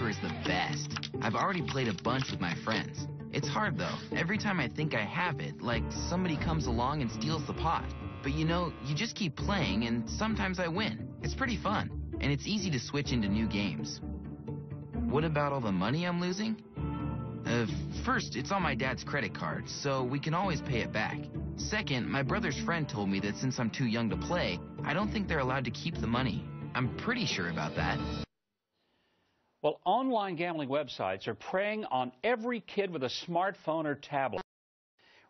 poker is the best. I've already played a bunch with my friends. It's hard, though. Every time I think I have it, like somebody comes along and steals the pot. But you know, you just keep playing, and sometimes I win. It's pretty fun, and it's easy to switch into new games. What about all the money I'm losing? First, it's on my dad's credit card, so we can always pay it back. Second, my brother's friend told me that since I'm too young to play, I don't think they're allowed to keep the money. I'm pretty sure about that. Well, online gambling websites are preying on every kid with a smartphone or tablet,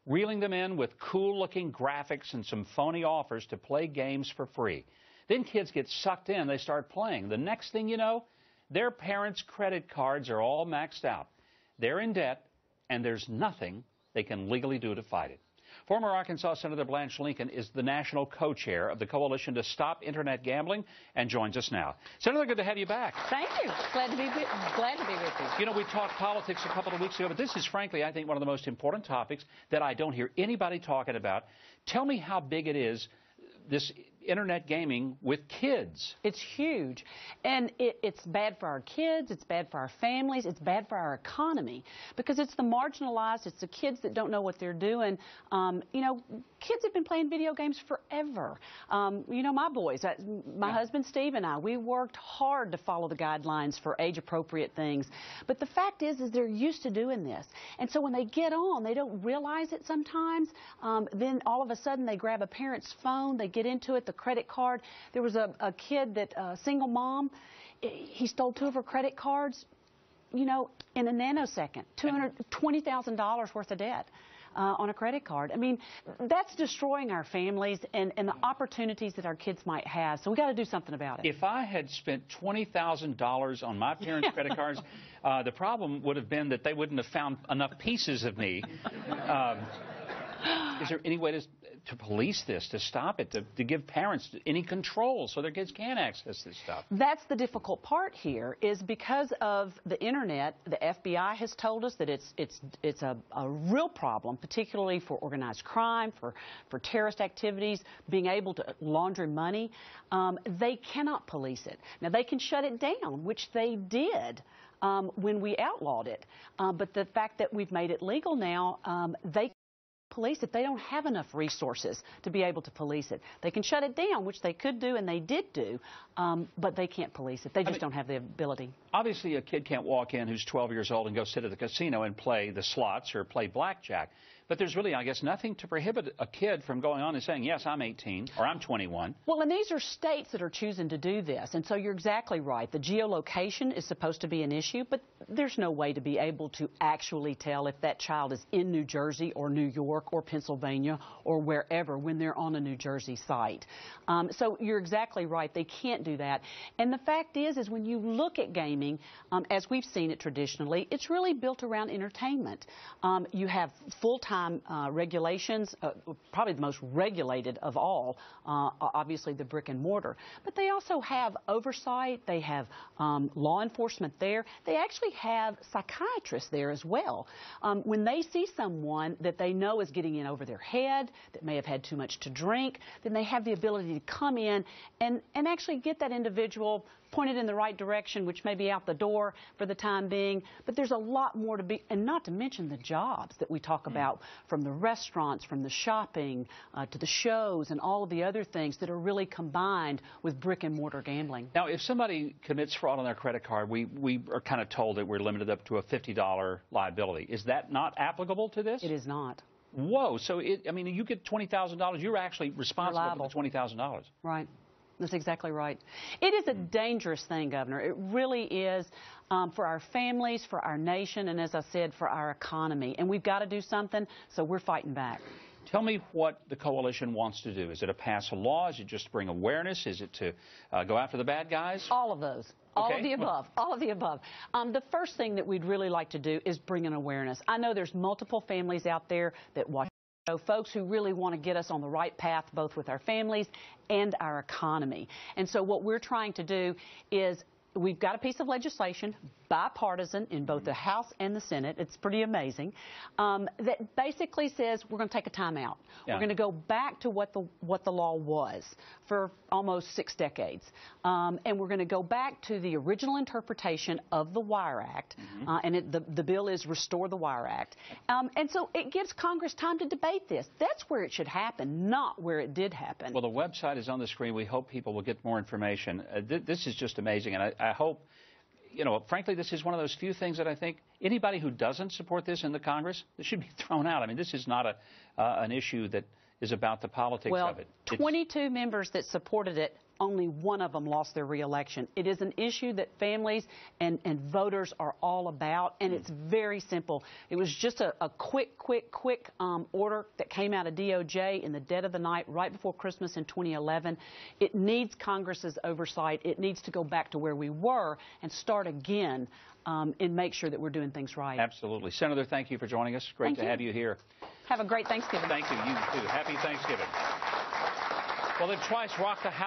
reeling them in with cool-looking graphics and some phony offers to play games for free. Then kids get sucked in, they start playing. The next thing you know, their parents' credit cards are all maxed out. They're in debt, and there's nothing they can legally do to fight it. Former Arkansas Senator Blanche Lincoln is the national co-chair of the Coalition to Stop Internet Gambling and joins us now. Senator, good to have you back. Thank you. Glad to be with you. You know, we talked politics a couple of weeks ago, but this is, frankly, I think one of the most important topics that I don't hear anybody talking about. Tell me how big it is, this internet gaming with kids. It's huge, and it's bad for our kids, it's bad for our families, it's bad for our economy, because it's the marginalized, it's the kids that don't know what they're doing. You know, kids have been playing video games forever. You know, my boys, my husband Steve and I, we worked hard to follow the guidelines for age-appropriate things, but the fact is they're used to doing this, and so when they get on, they don't realize it sometimes. Then all of a sudden they grab a parent's phone, they get into it, the credit card. There was a kid that, single mom, he stole 2 of her credit cards, you know, in a nanosecond, $220,000 worth of debt on a credit card. I mean, that's destroying our families and the opportunities that our kids might have. So we got to do something about it. If I had spent $20,000 on my parents' credit cards, the problem would have been that they wouldn't have found enough pieces of me. Is there any way to police this, to stop it, to give parents any control so their kids can access this stuff? That's the difficult part here, is because of the internet, the FBI has told us that it's a real problem, particularly for organized crime, for terrorist activities, being able to launder money. They cannot police it. Now, they can shut it down, which they did when we outlawed it. But the fact that we've made it legal now, they police it. They don't have enough resources to be able to police it. They can shut it down, which they could do, and they did do, but they can't police it. They just don't have the ability. Obviously, a kid can't walk in who's 12 years old and go sit at the casino and play the slots or play blackjack. But there's really, I guess, nothing to prohibit a kid from going on and saying, yes, I'm 18 or I'm 21. Well, and these are states that are choosing to do this. And so you're exactly right. The geolocation is supposed to be an issue, but there's no way to be able to actually tell if that child is in New Jersey or New York or Pennsylvania or wherever when they're on a New Jersey site. So you're exactly right. They can't do that. And the fact is when you look at gaming, as we've seen it traditionally, it's really built around entertainment. You have full-time regulations, probably the most regulated of all, obviously the brick and mortar. But they also have oversight. They have law enforcement there. They actually have psychiatrists there as well. When they see someone that they know is getting in over their head, that may have had too much to drink, then they have the ability to come in and actually get that individual pointed in the right direction, which may be out the door for the time being. But there's a lot more to be, and not to mention the jobs that we talk about, from the restaurants, from the shopping, to the shows, and all of the other things that are really combined with brick and mortar gambling. Now, if somebody commits fraud on their credit card, we are kind of told that we're limited up to a $50 liability. Is that not applicable to this? It is not. Whoa. So, I mean, you get $20,000, you're actually responsible for the $20,000. Right. That's exactly right. It is a dangerous thing, Governor. It really is, for our families, for our nation, and as I said, for our economy. And we've got to do something, so we're fighting back. Tell me what the coalition wants to do. Is it to pass a law? Is it just to bring awareness? Is it to go after the bad guys? All of those. All of the above. All of the above. The first thing that we'd really like to do is bring an awareness. I know there's multiple families out there that watch. Folks who really want to get us on the right path, both with our families and our economy. And so what we're trying to do is we've got a piece of legislation, bipartisan, in both the House and the Senate. It's pretty amazing. That basically says we're going to take a time out. Yeah. We're going to go back to what the law was for almost 6 decades, and we're going to go back to the original interpretation of the Wire Act, and the bill is Restore the Wire Act. And so it gives Congress time to debate this. That's where it should happen, not where it did happen. Well, the website is on the screen. We hope people will get more information. This is just amazing, and I hope, you know, frankly, this is one of those few things that I think anybody who doesn't support this in the Congress, this should be thrown out. I mean, this is not an issue that is about the politics of it. 22 members that supported it, only one of them lost their reelection. It is an issue that families and voters are all about, and it's very simple. It was just a quick order that came out of DOJ in the dead of the night right before Christmas in 2011. It needs Congress's oversight. It needs to go back to where we were and start again and make sure that we're doing things right. Absolutely. Senator, thank you for joining us. Great to have you here. Have a great Thanksgiving. Thank you. You too. Happy Thanksgiving. Well, they've twice rocked the House.